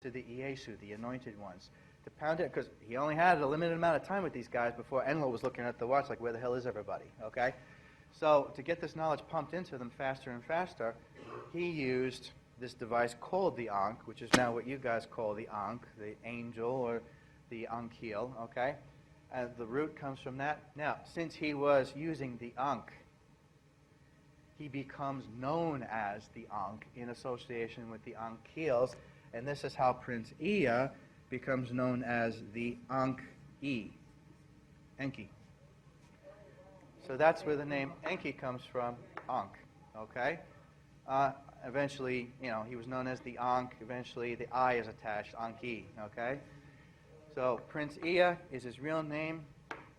to the Iesu, the anointed ones, to pound it, because he only had a limited amount of time with these guys before Enlil was looking at the watch like, where the hell is everybody, okay? So to get this knowledge pumped into them faster and faster, he used this device called the Ankh, which is now what you guys call the Ankh, the angel, or the Ankhil, okay? And the root comes from that. Now, since he was using the Ankh, he becomes known as the Ankh in association with the Ankhils, and this is how Prince Ea becomes known as the Ankh-E, Enki. So that's where the name Enki comes from, Ankh, okay? Eventually, he was known as the Ankh. Eventually, the I is attached, Anki, okay? So Prince Ea is his real name.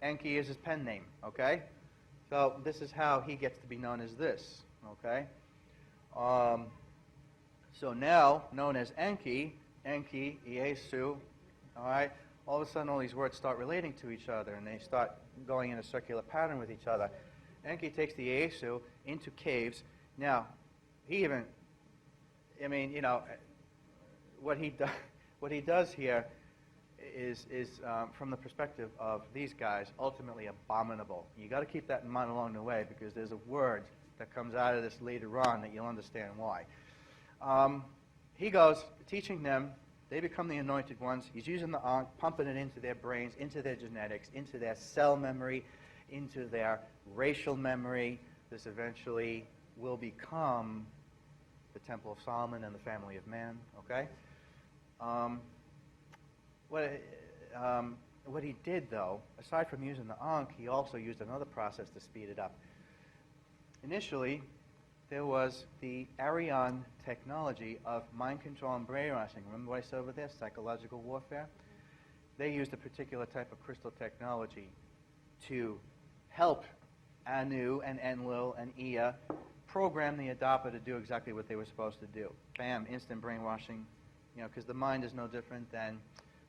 Enki is his pen name, okay? So this is how he gets to be known as this, okay? So now, known as Enki, Iesu, all right? All of a sudden, all these words start relating to each other, and they start going in a circular pattern with each other. Enki takes the Iesu into caves. Now, he even, what he does here is from the perspective of these guys, ultimately abominable. You got to keep that in mind along the way, because there's a word that comes out of this later on that you'll understand why. He goes teaching them. They become the anointed ones. He's using the Ankh, pumping it into their brains, into their genetics, into their cell memory, into their racial memory. This eventually will become the Temple of Solomon and the family of man, okay? What he did, though, aside from using the Ankh, he also used another process to speed it up. Initially, there was the Aryan technology of mind control and brainwashing. Remember what I said over there, psychological warfare? They used a particular type of crystal technology to help Anu and Enlil and Ea program the Adapa to do exactly what they were supposed to do. Bam, instant brainwashing, because the mind is no different than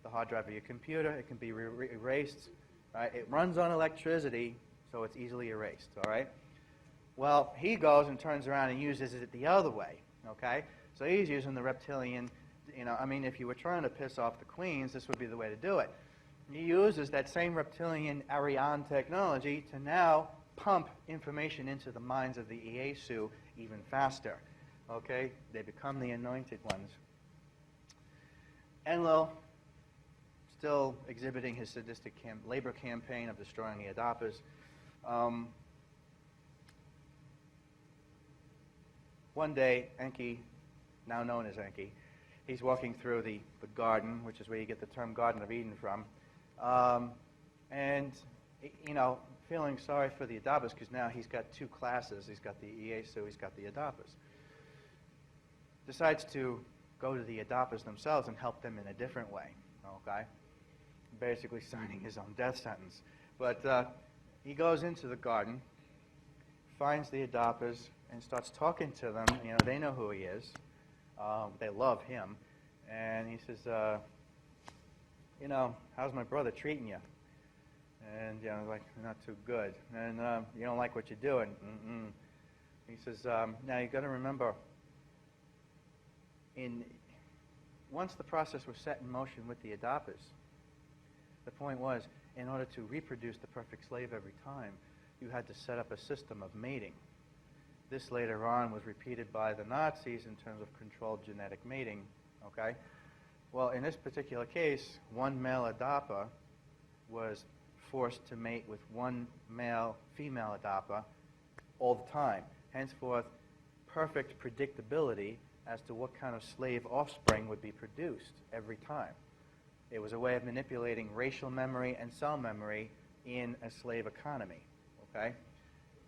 the hard drive of your computer. It can be erased, right? It runs on electricity, so it's easily erased, all right? Well, he goes and turns around and uses it the other way, okay? So he's using the reptilian, if you were trying to piss off the queens, this would be the way to do it. He uses that same reptilian Aryan technology to now pump information into the minds of the Iesu even faster, okay? They become the anointed ones. Enlil, still exhibiting his sadistic labor campaign of destroying the Adapas. One day, Enki, now known as Enki, he's walking through the garden, which is where you get the term Garden of Eden from, and, feeling sorry for the Adapas, because now he's got two classes. He's got the Iesu, he's got the Adapas. Decides to go to the Adapas themselves and help them in a different way, okay? Basically signing his own death sentence. But he goes into the garden, finds the Adapas, and starts talking to them. They know who he is. They love him. And he says, how's my brother treating you? And, like, not too good. And you don't like what you're doing. Mm-mm. He says, now you got to remember, once the process was set in motion with the Adapas, the point was, in order to reproduce the perfect slave every time, you had to set up a system of mating. This later on was repeated by the Nazis in terms of controlled genetic mating, okay? Well, in this particular case, one male Adapa was forced to mate with one male female Adapa all the time. Henceforth, perfect predictability as to what kind of slave offspring would be produced every time. It was a way of manipulating racial memory and cell memory in a slave economy, okay?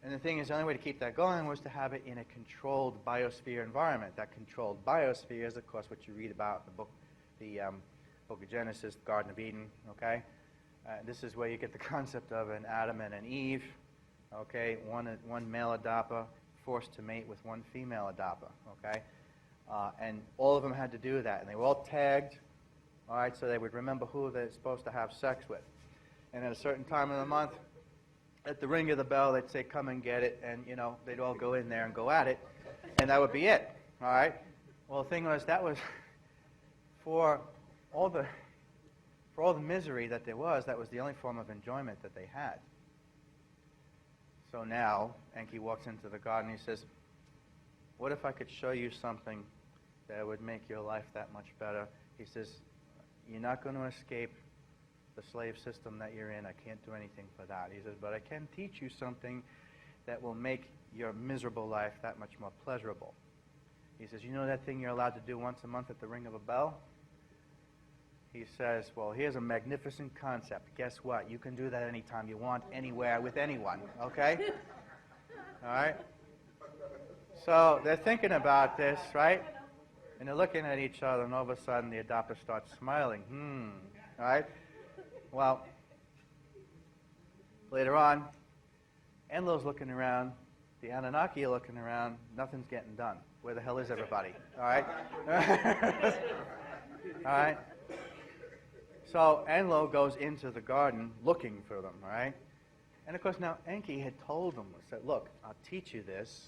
And the thing is, the only way to keep that going was to have it in a controlled biosphere environment. That controlled biosphere is, of course, what you read about in the book of Genesis, the Garden of Eden, okay? This is where you get the concept of an Adam and an Eve, okay? One male Adapa forced to mate with one female Adapa, okay? And all of them had to do that, and they were all tagged, all right, so they would remember who they're supposed to have sex with. And at a certain time of the month, at the ring of the bell, they'd say, come and get it, and, they'd all go in there and go at it, and that would be it, all right? Well, the thing was, that was for all the misery that there was, that was the only form of enjoyment that they had. So now, Enki walks into the garden and he says, what if I could show you something that would make your life that much better? He says, you're not going to escape the slave system that you're in. I can't do anything for that. He says, but I can teach you something that will make your miserable life that much more pleasurable. He says, you know that thing you're allowed to do once a month at the ring of a bell? He says, well, here's a magnificent concept. Guess what? You can do that anytime you want, anywhere, with anyone, okay? All right? So they're thinking about this, right? And they're looking at each other, and all of a sudden the adopter starts smiling. All right? Well, later on, Enlil's looking around, the Anunnaki are looking around, nothing's getting done. Where the hell is everybody? All right? All right? So Enlil goes into the garden looking for them, all right? And of course now Enki had told them, said, look, I'll teach you this,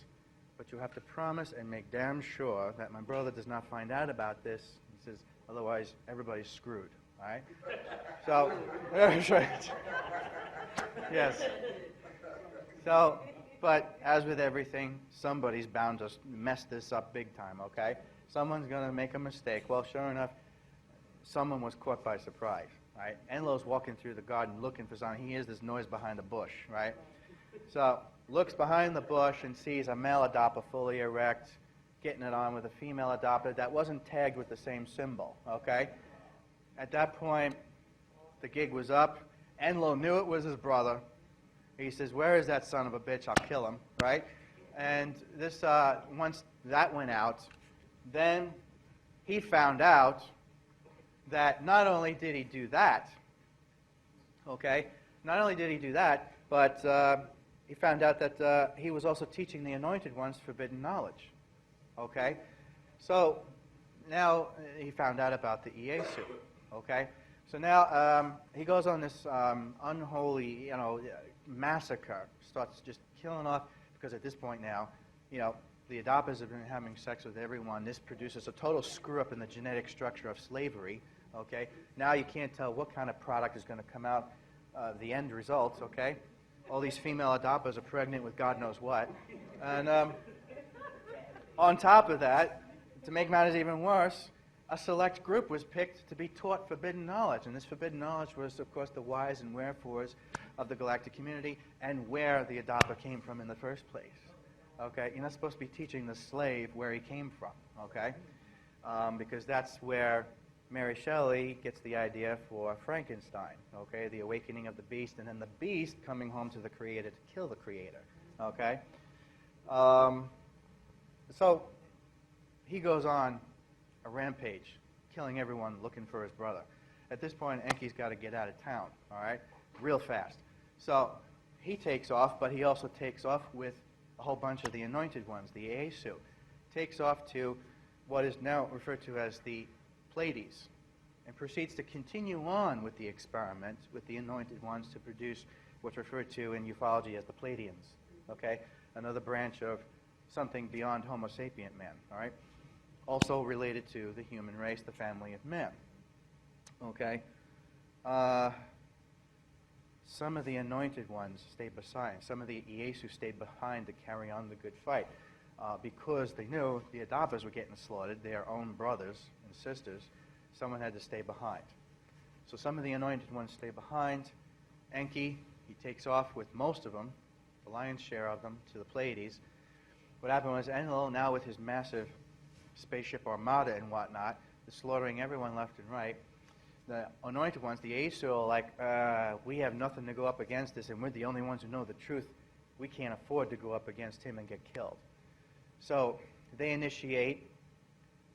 but you have to promise and make damn sure that my brother does not find out about this. He says, otherwise everybody's screwed, all right? So, that's right. Yes. So, but as with everything, somebody's bound to mess this up big time, okay? Someone's going to make a mistake. Well, sure enough, someone was caught by surprise, right? Enlil's walking through the garden looking for something. He hears this noise behind a bush, right? So, looks behind the bush and sees a male adopter fully erect, getting it on with a female adopter that wasn't tagged with the same symbol, okay? At that point, the gig was up. Enlil knew it was his brother. He says, where is that son of a bitch? I'll kill him, right? And this, once that went out, then he found out that not only did he do that, okay, not only did he do that, but he found out that he was also teaching the anointed ones forbidden knowledge, okay? So now he found out about the Iesu, okay? So now he goes on this unholy, massacre, starts just killing off, because at this point now, the adopters have been having sex with everyone. This produces a total screw-up in the genetic structure of slavery, okay? Now you can't tell what kind of product is going to come out, the end results, okay? All these female adopters are pregnant with God knows what. And on top of that, to make matters even worse, a select group was picked to be taught forbidden knowledge. And this forbidden knowledge was, of course, the whys and wherefores of the galactic community and where the adopter came from in the first place. Okay? You're not supposed to be teaching the slave where he came from, okay? Because that's where Mary Shelley gets the idea for Frankenstein, okay? The awakening of the beast, and then the beast coming home to the creator to kill the creator, okay? So he goes on a rampage, killing everyone looking for his brother. At this point, Enki's got to get out of town, all right, real fast. So he takes off, but he also takes off with a whole bunch of the anointed ones, the Iesu. Takes off to what is now referred to as the Pleiades, and proceeds to continue on with the experiment with the anointed ones to produce what's referred to in ufology as the Pleiadians, okay? Another branch of something beyond Homo sapient man, all right? Also related to the human race, the family of men, okay? Some of the anointed ones stayed beside. Some of the Iesu stayed behind to carry on the good fight because they knew the adopters were getting slaughtered, their own brothers and sisters. Someone had to stay behind. So some of the anointed ones stay behind. Enki, he takes off with most of them, the lion's share of them, to the Pleiades. What happened was Enlil, now with his massive spaceship armada and whatnot, is slaughtering everyone left and right. The anointed ones, the Iesu, are like, we have nothing to go up against this, and we're the only ones who know the truth. We can't afford to go up against him and get killed. So they initiate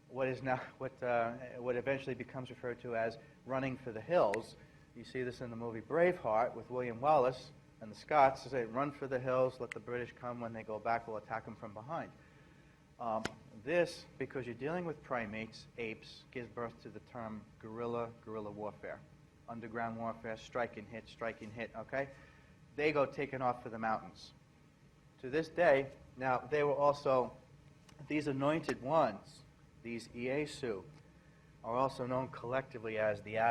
what is now what eventually becomes referred to as running for the hills. You see this in the movie Braveheart with William Wallace and the Scots. They say, run for the hills, let the British come. When they go back, we'll attack them from behind. This, because you're dealing with primates, apes, gives birth to the term guerrilla warfare. Underground warfare, strike and hit, okay? They go taking off for the mountains. To this day, now they were also, these anointed ones, these Iesu, are also known collectively as the atoms.